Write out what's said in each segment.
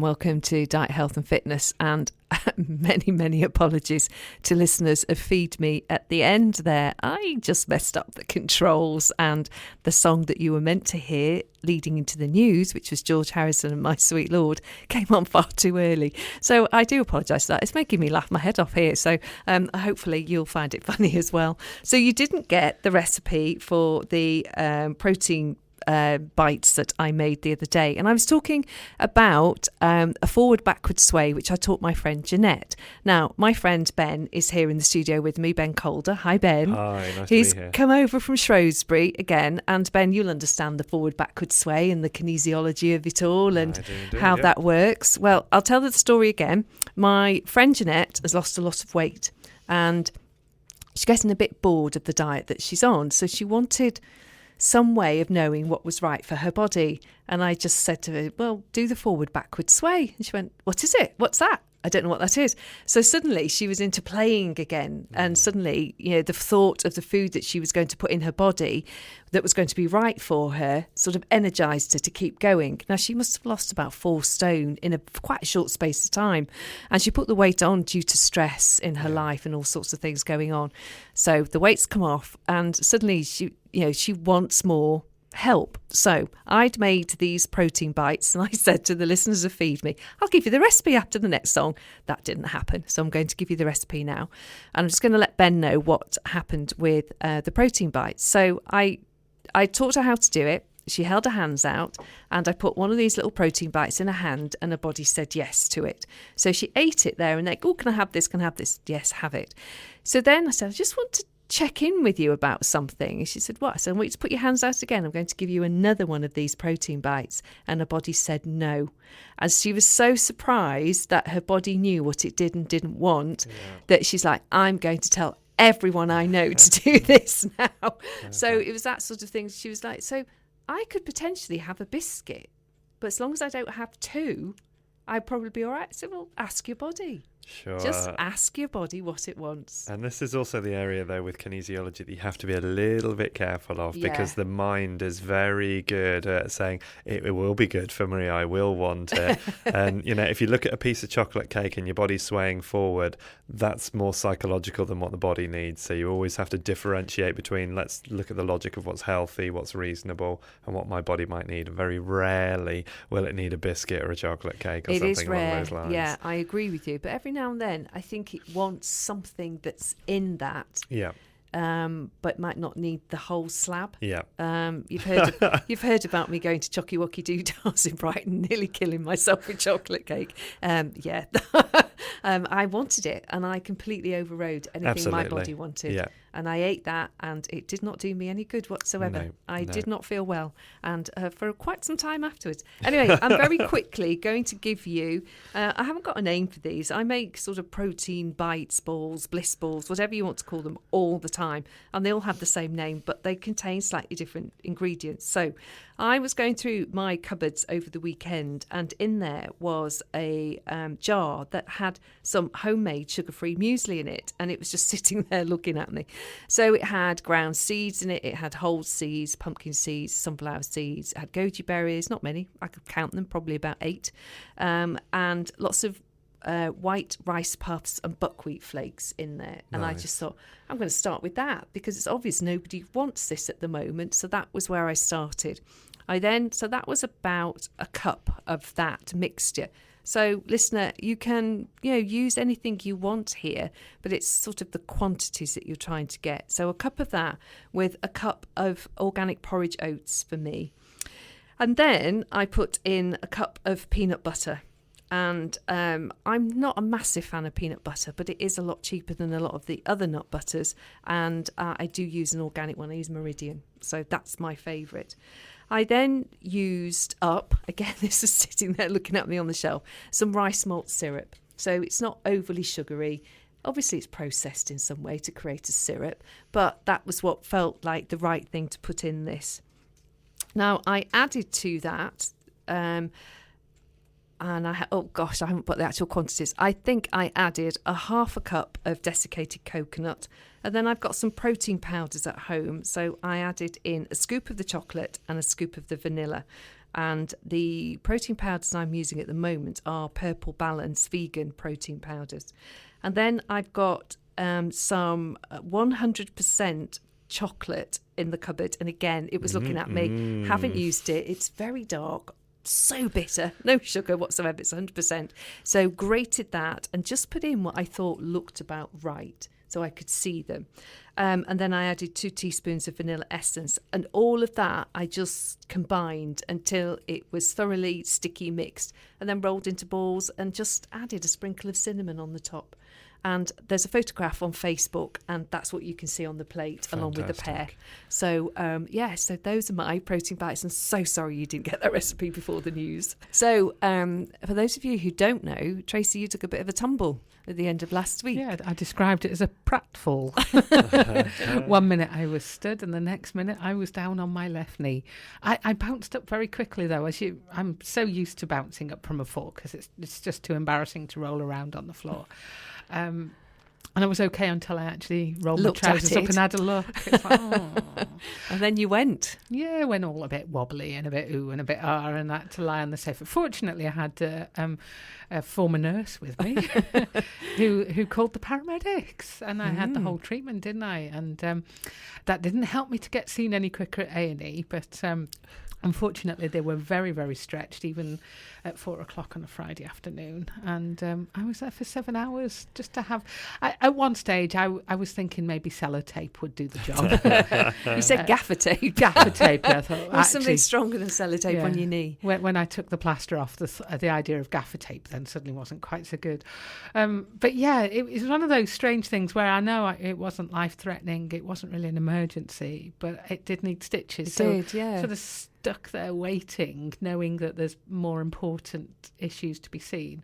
Welcome to Diet, Health and Fitness, and many apologies to listeners of Feed Me at the end there. I just messed up the controls, and the song that you were meant to hear leading into the news, which was George Harrison and My Sweet Lord, came on far too early. So I do apologise for that. It's making me laugh my head off here. So hopefully you'll find it funny as well. So you didn't get the recipe for the protein bites that I made the other day, and I was talking about a forward backward sway, which I taught my friend Jeanette. Now my friend Ben is here in the studio with me, Ben Calder. Hi Ben. Hi, nice He's to be here. come over from Shrewsbury again, and Ben, you'll understand the forward backward sway and the kinesiology of it all and how that works. Well, I'll tell the story again. My friend Jeanette has lost a lot of weight, and she's getting a bit bored of the diet that she's on, so she wanted some way of knowing what was right for her body. And I just said to her, well, do the forward backward sway. And she went, what is it? What's that? I don't know what that is. So suddenly she was into playing again. And suddenly, the thought of the food that she was going to put in her body that was going to be right for her sort of energised her to keep going. Now, she must have lost about 4 stone in quite a short space of time. And she put the weight on due to stress in her life and all sorts of things going on. So the weight's come off, and suddenly she wants more help. So I'd made these protein bites, and I said to the listeners of Feed Me, I'll give you the recipe after the next song. That didn't happen, so I'm going to give you the recipe now, and I'm just going to let Ben know what happened with the protein bites. So I taught her how to do it. She held her hands out, and I put one of these little protein bites in her hand, and her body said yes to it. So she ate it there, and like, oh, can I have this? Can I have this? Yes, have it. So then I said, I just want to check in with you about something. And she said, what? I said, I want you to put your hands out again. I'm going to give you another one of these protein bites. And her body said no. And she was so surprised that her body knew what it did and didn't want, that she's like, I'm going to tell everyone I know to do this now. Okay. So it was that sort of thing. She was like, so I could potentially have a biscuit, but as long as I don't have 2, I'd probably be all right. So, well, ask your body. Sure. Just ask your body what it wants. And this is also the area, though, with kinesiology that you have to be a little bit careful of, because the mind is very good at saying, it will be good for me, I will want it. And, if you look at a piece of chocolate cake and your body's swaying forward, that's more psychological than what the body needs. So you always have to differentiate between, let's look at the logic of what's healthy, what's reasonable, and what my body might need. Very rarely will it need a biscuit or a chocolate cake or something along those lines. Yeah, I agree with you. But every now and then I think it wants something that's in that, but might not need the whole slab. You've heard about me going to Chocky Wocky Doodahs in Brighton, nearly killing myself with chocolate cake. I wanted it, and I completely overrode anything my body wanted. And I ate that, and it did not do me any good whatsoever. I did not feel well, and for quite some time afterwards. Anyway, I'm very quickly going to give you, I haven't got a name for these. I make sort of protein bites, balls, bliss balls, whatever you want to call them, all the time. And they all have the same name, but they contain slightly different ingredients. So I was going through my cupboards over the weekend, and in there was a jar that had some homemade sugar-free muesli in it, and it was just sitting there looking at me. So it had ground seeds in it, it had whole seeds, pumpkin seeds, sunflower seeds, it had goji berries, not many, I could count them, probably about 8, and lots of white rice puffs and buckwheat flakes in there. And nice. I just thought, I'm going to start with that, because it's obvious nobody wants this at the moment. So that was where I started. So that was about a cup of that mixture. So, listener, you can, use anything you want here, but it's sort of the quantities that you're trying to get. So a cup of that with a cup of organic porridge oats for me. And then I put in a cup of peanut butter. And I'm not a massive fan of peanut butter, but it is a lot cheaper than a lot of the other nut butters. And I do use an organic one. I use Meridian. So that's my favourite. I then used up, again, this is sitting there looking at me on the shelf, some rice malt syrup. So it's not overly sugary. Obviously, it's processed in some way to create a syrup, but that was what felt like the right thing to put in this. Now, I added to that, and I haven't put the actual quantities. I think I added a half a cup of desiccated coconut, and then I've got some protein powders at home. So I added in a scoop of the chocolate and a scoop of the vanilla. And the protein powders I'm using at the moment are Purple Balance vegan protein powders. And then I've got some 100% chocolate in the cupboard. And again, it was looking at me. Haven't used it. It's very dark. So bitter, no sugar whatsoever, it's 100%. So grated that and just put in what I thought looked about right so I could see them. And then I added 2 teaspoons of vanilla essence, and all of that I just combined until it was thoroughly sticky mixed, and then rolled into balls and just added a sprinkle of cinnamon on the top. And there's a photograph on Facebook, and that's what you can see on the plate. Fantastic. Along with the pear. So, so those are my protein bites. I'm so sorry you didn't get that recipe before the news. So, for those of you who don't know, Tracy, you took a bit of a tumble at the end of last week. Yeah, I described it as a pratfall. 1 minute I was stood, and the next minute I was down on my left knee. I bounced up very quickly, though. I'm so used to bouncing up from a fall because it's just too embarrassing to roll around on the floor. And I was okay until I actually rolled my trousers up and had a look. It's like, oh. And then you went? Yeah, went all a bit wobbly and a bit ooh and a bit ah, and I had to lie on the sofa. Fortunately, I had a former nurse with me who called the paramedics, and I had the whole treatment, didn't I? And that didn't help me to get seen any quicker at A&E, but unfortunately, they were very, very stretched, even at 4:00 on a Friday afternoon. And I was there for 7 hours just to have... at one stage, I was thinking maybe sellotape would do the job. You said gaffer tape. Gaffer tape, I thought. Or something stronger than sellotape on your knee. When I took the plaster off, the idea of gaffer tape then suddenly wasn't quite so good. But yeah, it was one of those strange things where I know it wasn't life-threatening, it wasn't really an emergency, but it did need stitches. It did, yeah. Sort of stuck there waiting, knowing that there's more important issues to be seen.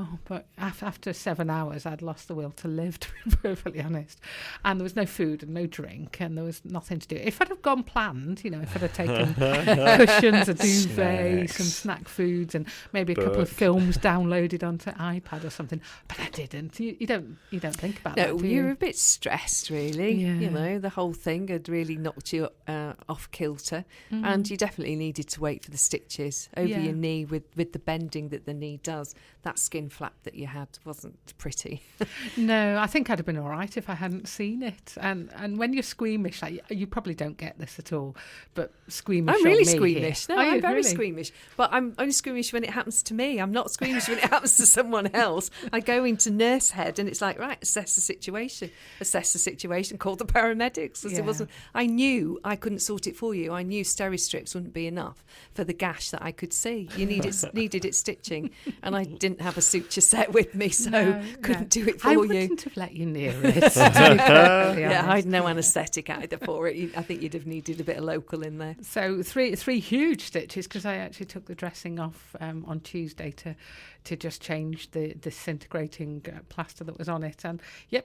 Oh, but after 7 hours, I'd lost the will to live, to be perfectly honest. And there was no food and no drink, and there was nothing to do. If I'd have gone planned, if I'd have taken cushions, a duvet, some snack foods, and maybe a couple of films downloaded onto iPad or something, but I didn't. You don't think about that, do you? You were a bit stressed, really. Yeah. The whole thing had really knocked you off kilter, and you definitely needed to wait for the stitches over your knee with the bending that the knee does. That skin flap that you had wasn't pretty. No, I think I'd have been all right if I hadn't seen it. And when you're squeamish, you probably don't get this at all, but squeamish. I'm really squeamish. Here. No, I'm very squeamish. But I'm only squeamish when it happens to me. I'm not squeamish when it happens to someone else. I go into nurse head and it's like, right, assess the situation, call the paramedics. It wasn't. I knew I couldn't sort it for you. I knew steri-strips wouldn't be enough for the gash that I could see. You needed it stitching, and I didn't have a suture set with me, so couldn't do it for you. I wouldn't have let you near it. I had no anaesthetic either for it. I think you'd have needed a bit of local in there. So three huge stitches, because I actually took the dressing off on Tuesday to just change the disintegrating plaster that was on it. And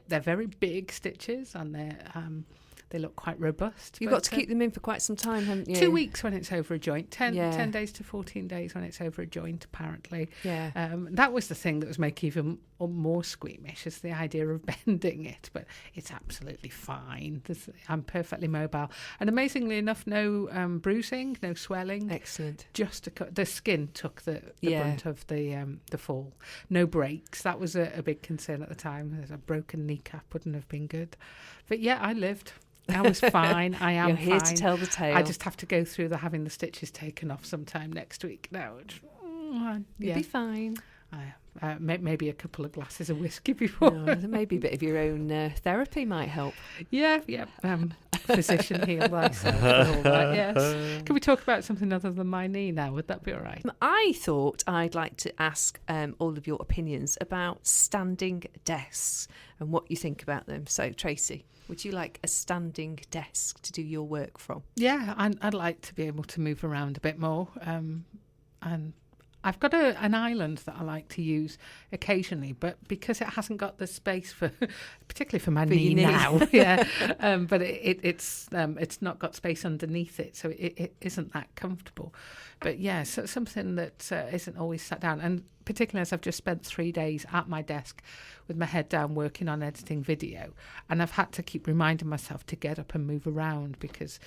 they're very big stitches, and they look quite robust. You've got to keep them in for quite some time, haven't you? 2 weeks when it's over a joint, 10 days to 14 days when it's over a joint, apparently. Yeah. That was the thing that was making even more squeamish, is the idea of bending it, but it's absolutely fine. I'm perfectly mobile. And amazingly enough, no bruising, no swelling. Excellent. Just the skin took the brunt of the fall. No breaks. That was a big concern at the time. A broken kneecap wouldn't have been good. But I lived. I was fine. I am You're here fine. to tell the tale. I just have to go through having the stitches taken off sometime next week now. You'll be fine. Maybe a couple of glasses of whiskey before. Maybe a bit of your own therapy might help. Yeah. Physician, heal thyself. All that, yes. Can we talk about something other than my knee now? Would that be all right? I thought I'd like to ask all of your opinions about standing desks and what you think about them. So, Tracy, would you like a standing desk to do your work from? Yeah, I'd like to be able to move around a bit more. And I've got an island that I like to use occasionally, but because it hasn't got the space for, particularly for my knee now, but it's not got space underneath it, so it isn't that comfortable. But so something that isn't always sat down, and particularly as I've just spent 3 days at my desk with my head down working on editing video, and I've had to keep reminding myself to get up and move around, because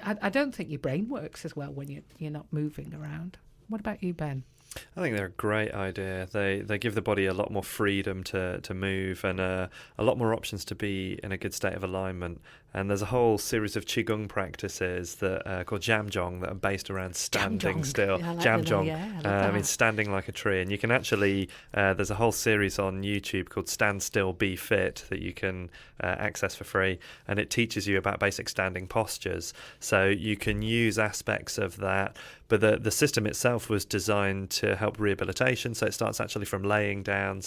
I don't think your brain works as well when you're not moving around. What about you, Ben? I think they're a great idea. They give the body a lot more freedom to move, and a lot more options to be in a good state of alignment. And there's a whole series of qigong practices that are called jamjong that are based around standing still. Yeah, I like jamjong means standing like a tree. And you can actually, there's a whole series on YouTube called Stand Still, Be Fit that you can access for free. And it teaches you about basic standing postures. So you can use aspects of that. But the system itself was designed to help rehabilitation. So it starts actually from laying down,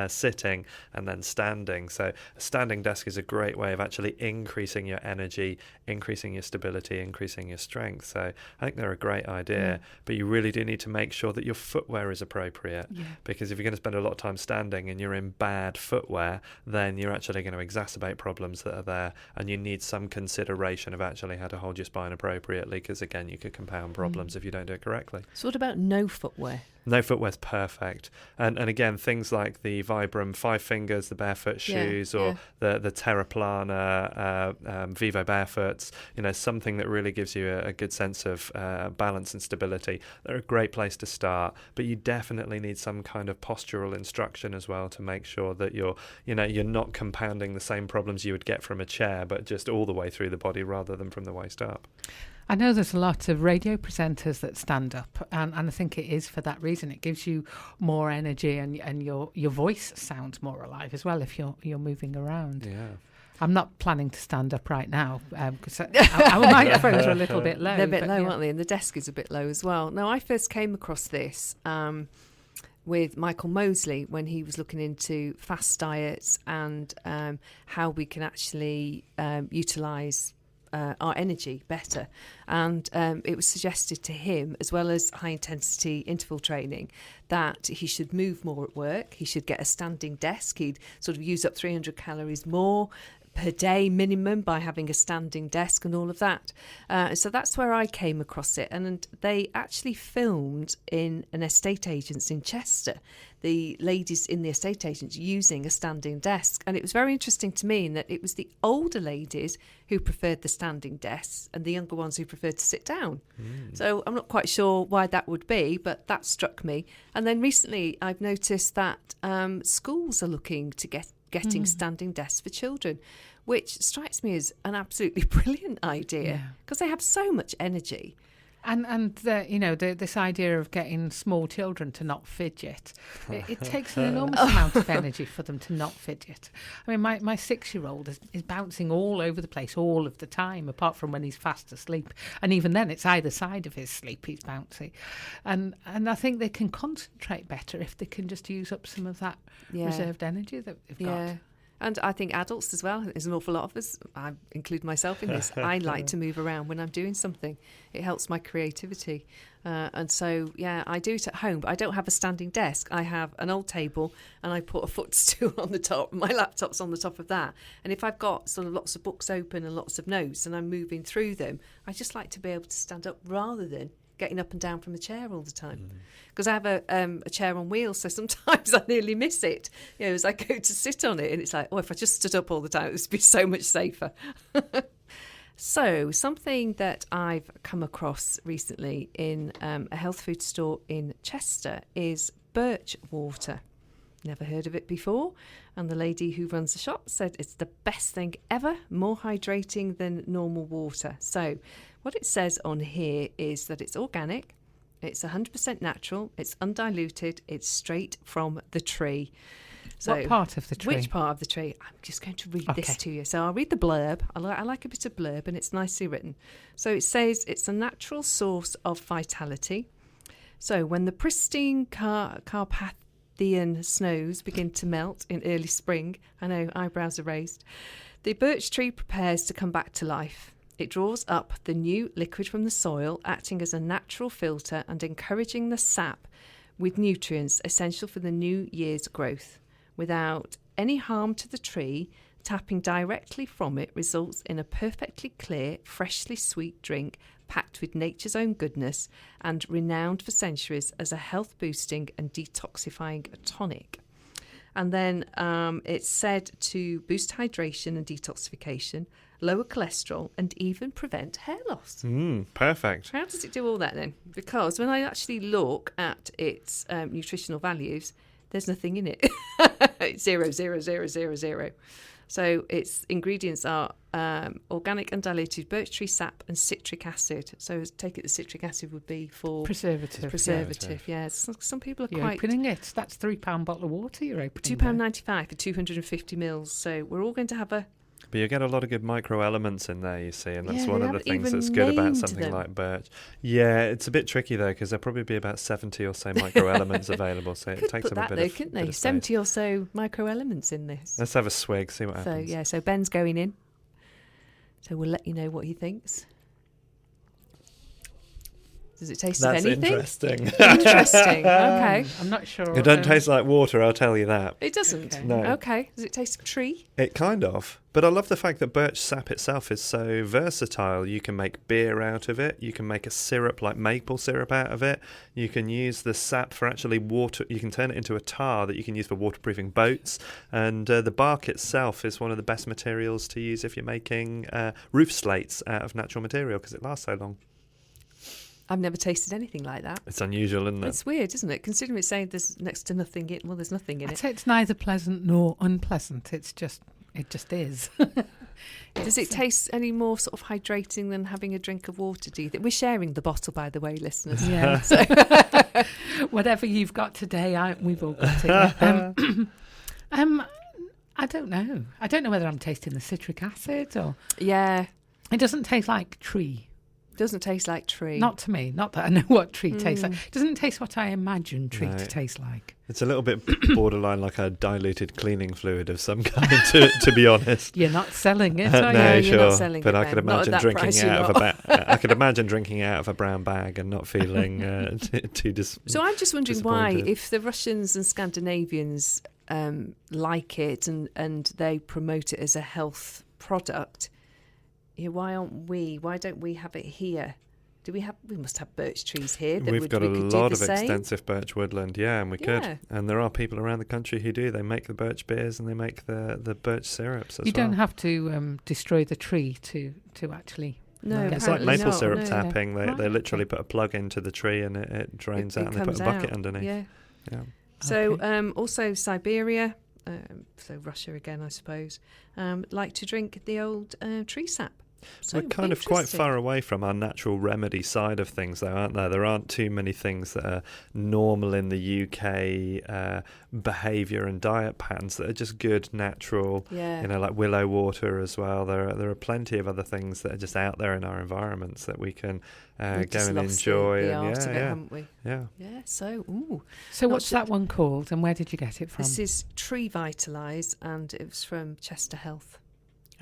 sitting, and then standing. So a standing desk is a great way of actually increasing your energy, increasing your stability, increasing your strength. So I think they're a great idea, but you really do need to make sure that your footwear is appropriate, because if you're going to spend a lot of time standing and you're in bad footwear, then you're actually going to exacerbate problems that are there, and you need some consideration of actually how to hold your spine appropriately, because again, you could compound problems if you don't do it correctly. So what about no footwear? No footwear's perfect. And again, things like the Vibram 5 Fingers, the barefoot shoes, or the Terraplana Vivo barefoots, something that really gives you a good sense of balance and stability. They're a great place to start, but you definitely need some kind of postural instruction as well to make sure that you're not compounding the same problems you would get from a chair, but just all the way through the body rather than from the waist up. I know there's a lot of radio presenters that stand up, and I think it is for that reason. It gives you more energy, and your voice sounds more alive as well if you're moving around. Yeah. I'm not planning to stand up right now because our microphones are a little bit low. They're a bit low, aren't they? And the desk is a bit low as well. Now, I first came across this with Michael Mosley when he was looking into fast diets and how we can actually utilise our energy better. And it was suggested to him, as well as high intensity interval training, that he should move more at work. He should get a standing desk. He'd sort of use up 300 calories more per day minimum by having a standing desk and all of that. So that's where I came across it. And they actually filmed in an estate agent's in Chester, the ladies in the estate agents using a standing desk. And it was very interesting to me in that it was the older ladies who preferred the standing desks and the younger ones who preferred to sit down. So I'm not quite sure why that would be, but that struck me. And then recently I've noticed that schools are looking to getting standing desks for children, which strikes me as an absolutely brilliant idea because they have so much energy. And this idea of getting small children to not fidget, it takes an enormous amount of energy for them to not fidget. I mean, my 6-year-old is bouncing all over the place all of the time, apart from when he's fast asleep. And even then, it's either side of his sleep he's bouncy. And I think they can concentrate better if they can just use up some of that reserved energy that they've got. And I think adults as well, there's an awful lot of us, I include myself in this, I like to move around when I'm doing something. It helps my creativity. And so, I do it at home, but I don't have a standing desk. I have an old table and I put a footstool on the top. My laptop's on the top of that. And if I've got sort of lots of books open and lots of notes and I'm moving through them, I just like to be able to stand up rather than getting up and down from the chair all the time. Because I have a chair on wheels, so sometimes I nearly miss it, as I go to sit on it. And it's like, if I just stood up all the time, it would be so much safer. So something that I've come across recently in a health food store in Chester is birch water. Never heard of it before. And the lady who runs the shop said it's the best thing ever, more hydrating than normal water. So what it says on here is that it's organic, it's 100% natural, it's undiluted, it's straight from the tree. So what part of the tree? Which part of the tree? I'm just going to read this to you. So I'll read the blurb. I like a bit of blurb and it's nicely written. So it says it's a natural source of vitality. So when the pristine Carpathian snows begin to melt in early spring, I know, eyebrows are raised, the birch tree prepares to come back to life. It draws up the new liquid from the soil, acting as a natural filter and encouraging the sap with nutrients essential for the new year's growth. Without any harm to the tree, tapping directly from it results in a perfectly clear, freshly sweet drink packed with nature's own goodness and renowned for centuries as a health-boosting and detoxifying tonic. And then it's said to boost hydration and detoxification, lower cholesterol, and even prevent hair loss. Perfect. How does it do all that then? Because when I actually look at its nutritional values, there's nothing in it. It's 0, 0, 0, 0, 0. So its ingredients are organic and diluted birch tree sap and citric acid. So take it the citric acid would be for... Preservative, yeah. Some people are you're quite... opening it. That's £3 bottle of water you're opening. £2.95 for 250 mils. So we're all going to have a... But you get a lot of good microelements in there, you see, and that's one of the things that's good about something like birch. Yeah, it's a bit tricky, though, because there'll probably be about 70 or so microelements available, so it takes them a bit of... couldn't they? 70 or so microelements in this. Let's have a swig, see what happens. So, so Ben's going in. So we'll let you know what he thinks. Does it taste of anything? That's interesting. Interesting, okay. I'm not sure. It doesn't taste like water, I'll tell you that. It doesn't? Okay. No. Okay. Does it taste of tree? It kind of. But I love the fact that birch sap itself is so versatile. You can make beer out of it. You can make a syrup like maple syrup out of it. You can use the sap for actually water. You can turn it into a tar that you can use for waterproofing boats. And the bark itself is one of the best materials to use if you're making roof slates out of natural material because it lasts so long. I've never tasted anything like that. It's unusual, isn't it? It's weird, isn't it? Considering it's saying there's next to nothing in it. Well, there's nothing in it. I'd say it's neither pleasant nor unpleasant. It just is. Does it taste any more sort of hydrating than having a drink of water, do you think? We're sharing the bottle, by the way, listeners. Yeah. So whatever you've got today, we've all got it. I don't know. I don't know whether I'm tasting the citric acid or... Yeah. It doesn't taste like tree. Doesn't taste like tree. Not to me. Not that I know what tree tastes like. It doesn't taste what I imagine tree to taste like. It's a little bit borderline like a diluted cleaning fluid of some kind, to be honest. You're not selling it, are no, you? sure. You're not selling but it, I could imagine drinking out of I could imagine drinking out of a brown bag and not feeling too So I'm just wondering why, if the Russians and Scandinavians like it and they promote it as a health product. Yeah, why don't we have it here? We must have birch trees here. We've got a lot of extensive birch woodland, and we could. And there are people around the country who do. They make the birch beers and they make the birch syrups as well. You don't have to destroy the tree to actually... No, it's like maple syrup tapping. Yeah. They literally put a plug into the tree and it drains out and they put a bucket underneath. Yeah. So also Siberia, so Russia again, I suppose, like to drink the old tree sap. So we're kind of quite far away from our natural remedy side of things, though, aren't there? There aren't too many things that are normal in the UK behaviour and diet patterns that are just good, natural, like willow water as well. There are plenty of other things that are just out there in our environments that we can go and enjoy. The art of it, haven't we? Yeah. Yeah, so what's that one called and where did you get it from? This is Tree Vitalise and it was from Chester Health.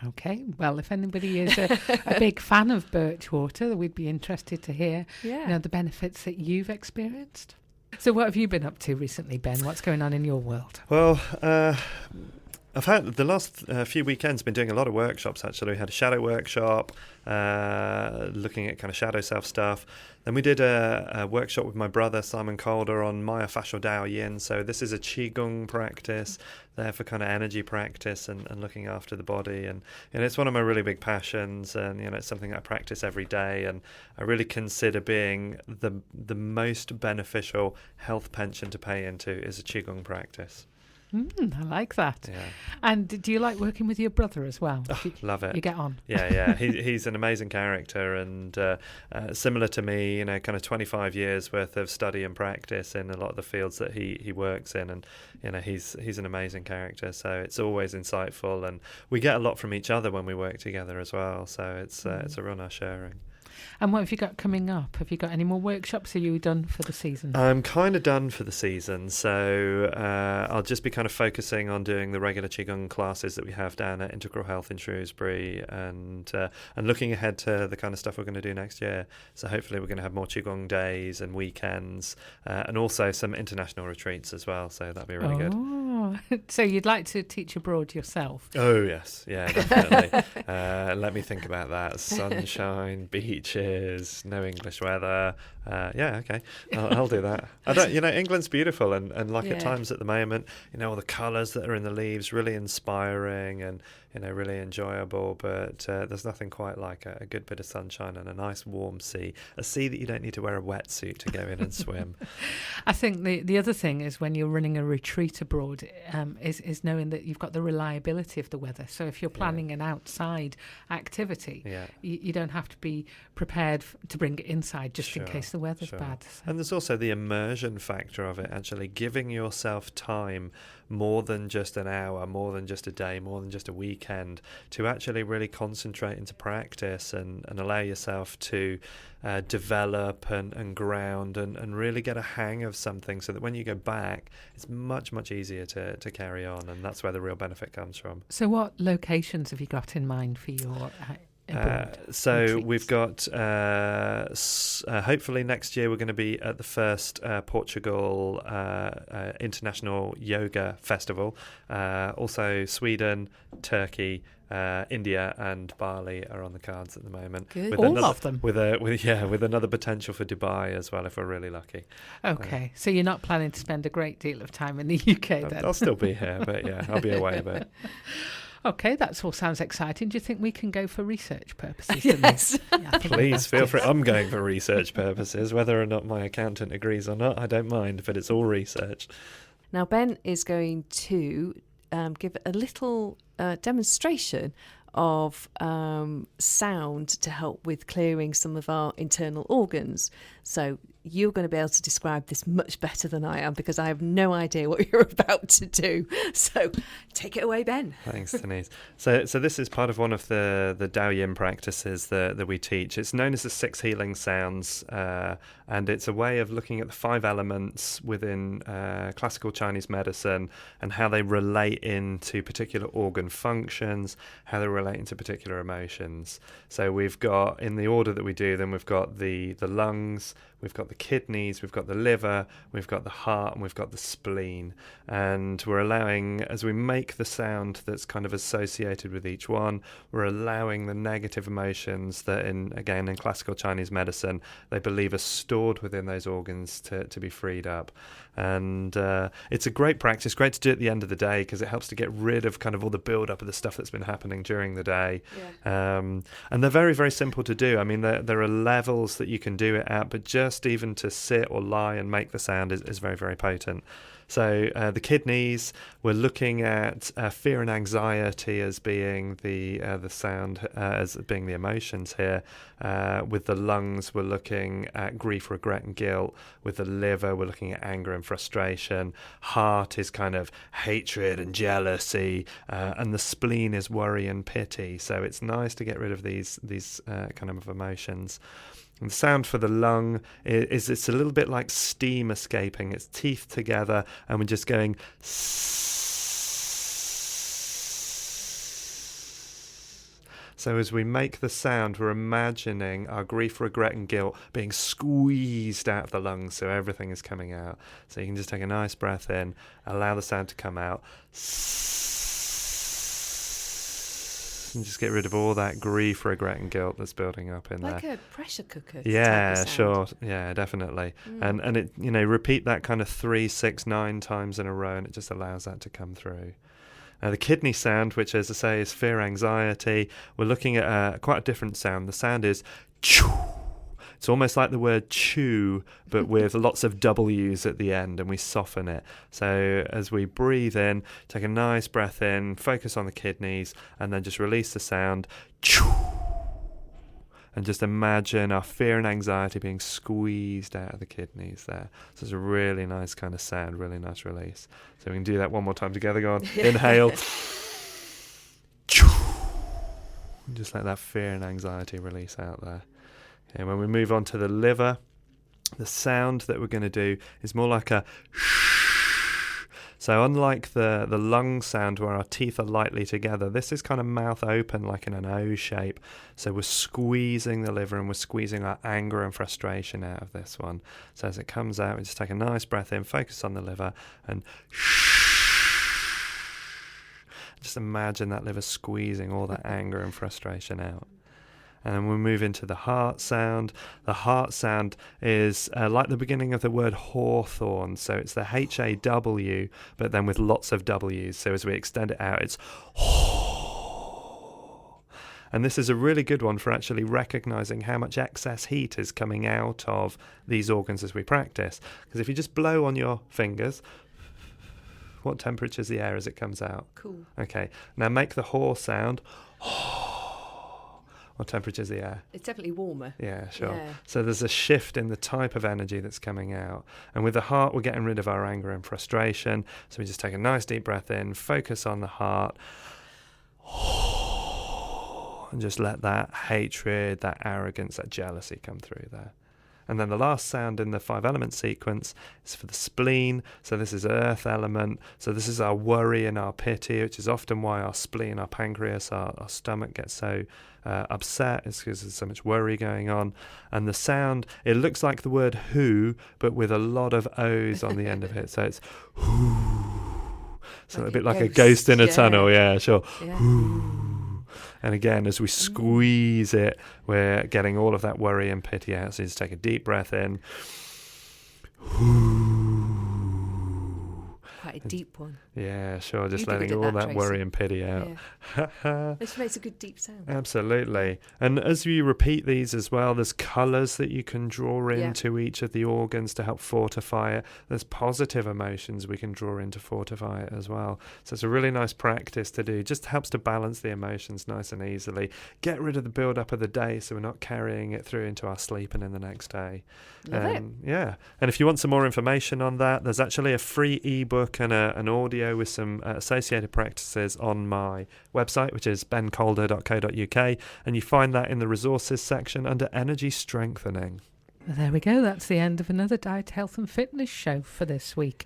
Okay, well, if anybody is a big fan of birch water, we'd be interested to hear the benefits that you've experienced. So what have you been up to recently, Ben? What's going on in your world? Well, I've had the last few weekends been doing a lot of workshops, actually. We had a shadow workshop, looking at kind of shadow self stuff. Then we did a workshop with my brother, Simon Calder, on myofascial Dao Yin. So this is a qigong practice there for kind of energy practice and looking after the body. And it's one of my really big passions, and it's something I practice every day. And I really consider being the most beneficial health pension to pay into is a qigong practice. I like that. Yeah. And do you like working with your brother as well? Love it. You get on? Yeah. He's an amazing character and similar to me, kind of 25 years worth of study and practice in a lot of the fields that he works in, and he's an amazing character. So it's always insightful, and we get a lot from each other when we work together as well. So it's a real nice sharing. And what have you got coming up? Have you got any more workshops? Are you done for the season? I'm kind of done for the season, so I'll just be kind of focusing on doing the regular qigong classes that we have down at Integral Health in Shrewsbury, and looking ahead to the kind of stuff we're going to do next year. So hopefully we're going to have more qigong days and weekends, and also some international retreats as well. So that'll be really good. So you'd like to teach abroad yourself? Oh yes, yeah, definitely. Let me think about that. Sunshine, beaches, no English weather. Yeah, okay, I'll do that. I don't, England's beautiful, and like at times at the moment, all the colours that are in the leaves, really inspiring and really enjoyable. But there's nothing quite like a good bit of sunshine and a nice warm sea, a sea that you don't need to wear a wetsuit to go in and swim. I think the other thing is when you're running a retreat abroad, is knowing that you've got the reliability of the weather. So if you're planning an outside activity, you don't have to be prepared to bring it inside just in case the weather's bad. So. And there's also the immersion factor of it, actually giving yourself time, more than just an hour, more than just a day, more than just a weekend, to actually really concentrate into practice and allow yourself to develop and ground and really get a hang of something, so that when you go back, it's much, much easier to carry on. And that's where the real benefit comes from. So what locations have you got in mind for your so retreats? we've got hopefully next year we're going to be at the first Portugal International Yoga Festival. Also Sweden, Turkey, India and Bali are on the cards at the moment. Good. All of them? With another potential for Dubai as well, if we're really lucky. Okay, so you're not planning to spend a great deal of time in the UK then? I'll still be here, but I'll be away a bit. Okay, that all sounds exciting. Do you think we can go for research purposes? Yes. Please feel free. I'm going for research purposes. Whether or not my accountant agrees or not, I don't mind, but it's all research. Now, Ben is going to give a little demonstration of sound to help with clearing some of our internal organs. So you're going to be able to describe this much better than I am, because I have no idea what you're about to do. So take it away, Ben. Thanks, Denise. So this is part of one of the Dao Yin practices that we teach. It's known as the 6 healing sounds, and it's a way of looking at the 5 elements within classical Chinese medicine and how they relate into particular organ functions, how they relate into particular emotions. So we've got, in the order that we do them, we've got the lungs, we've got the kidneys, we've got the liver, we've got the heart, and we've got the spleen. And we're allowing, as we make the sound that's kind of associated with each one, we're allowing the negative emotions that, in classical Chinese medicine, they believe are stored within those organs to be freed up. And it's a great practice, great to do at the end of the day, because it helps to get rid of kind of all the build-up of the stuff that's been happening during the day. And they're very, very simple to do. I mean, there are levels that you can do it at, but just even to sit or lie and make the sound is very, very potent. So the kidneys, we're looking at fear and anxiety as being the sound, as being the emotions here. With the lungs, we're looking at grief, regret and guilt. With the liver, we're looking at anger and frustration. Heart is kind of hatred and jealousy. And the spleen is worry and pity. So it's nice to get rid of these kind of emotions. And the sound for the lung is it's a little bit like steam escaping. It's teeth together, and we're just going. So as we make the sound, we're imagining our grief, regret and guilt being squeezed out of the lungs, so everything is coming out. So you can just take a nice breath in, allow the sound to come out, and just get rid of all that grief, regret and guilt that's building up in there. Like a pressure cooker. Yeah, sure. Yeah, definitely. And it, repeat that kind of 3, 6, 9 times in a row, and it just allows that to come through. The kidney sound, which, as I say, is fear, anxiety, we're looking at quite a different sound. The sound is choo. It's almost like the word chew, but with lots of W's at the end, and we soften it. So as we breathe in, take a nice breath in, focus on the kidneys, and then just release the sound chew. And just imagine our fear and anxiety being squeezed out of the kidneys there. So it's a really nice kind of sound, really nice release. So we can do that one more time together. Go on. Inhale. Just let that fear and anxiety release out there. And when we move on to the liver, the sound that we're going to do is more like a shh. So unlike the lung sound where our teeth are lightly together, this is kind of mouth open like in an O shape. So we're squeezing the liver and we're squeezing our anger and frustration out of this one. So as it comes out, we just take a nice breath in, focus on the liver, and shh. Just imagine that liver squeezing all that anger and frustration out. And then we'll move into the heart sound. The heart sound is like the beginning of the word hawthorn. So it's the H-A-W, but then with lots of W's. So as we extend it out, it's and this is a really good one for actually recognizing how much excess heat is coming out of these organs as we practice. Because if you just blow on your fingers, what temperature is the air as it comes out? Cool. Okay. Now make the haw sound. What temperature is the air? It's definitely warmer. Yeah, sure. Yeah. So there's a shift in the type of energy that's coming out. And with the heart, we're getting rid of our anger and frustration. So we just take a nice deep breath in, focus on the heart, and just let that hatred, that arrogance, that jealousy come through there. And then the last sound in the 5 element sequence is for the spleen. So this is earth element. So this is our worry and our pity, which is often why our spleen, our pancreas, our stomach gets so upset. It's because there's so much worry going on. And the sound, it looks like the word who, but with a lot of O's on the end of it. So it's whoo. So like a bit like a ghost in a tunnel. Yeah, sure. Yeah. Whoo. And again, as we squeeze it, we're getting all of that worry and pity out. So just take a deep breath in. Quite a deep one. Yeah, sure. Just letting all that worry and pity out. Yeah. This makes a good deep sound. Absolutely. And as you repeat these as well, there's colours that you can draw into each of the organs to help fortify it. There's positive emotions we can draw in to fortify it as well. So it's a really nice practice to do. Just helps to balance the emotions nice and easily. Get rid of the build-up of the day so we're not carrying it through into our sleep and in the next day. Love it. Yeah. And if you want some more information on that, there's actually a free ebook and an audio with some associated practices on my website, which is bencolder.co.uk, and you find that in the resources section under energy strengthening. There we go. That's the end of another Diet, Health and Fitness show for this week.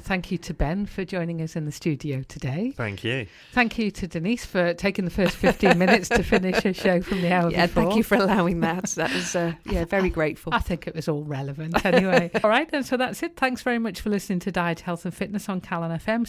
Thank you to Ben for joining us in the studio today. Thank you. Thank you to Denise for taking the first 15 minutes to finish a show from the hour before. Thank you for allowing that. That was, very grateful. I think it was all relevant anyway. All right, and so that's it. Thanks very much for listening to Diet, Health and Fitness on Calon FM.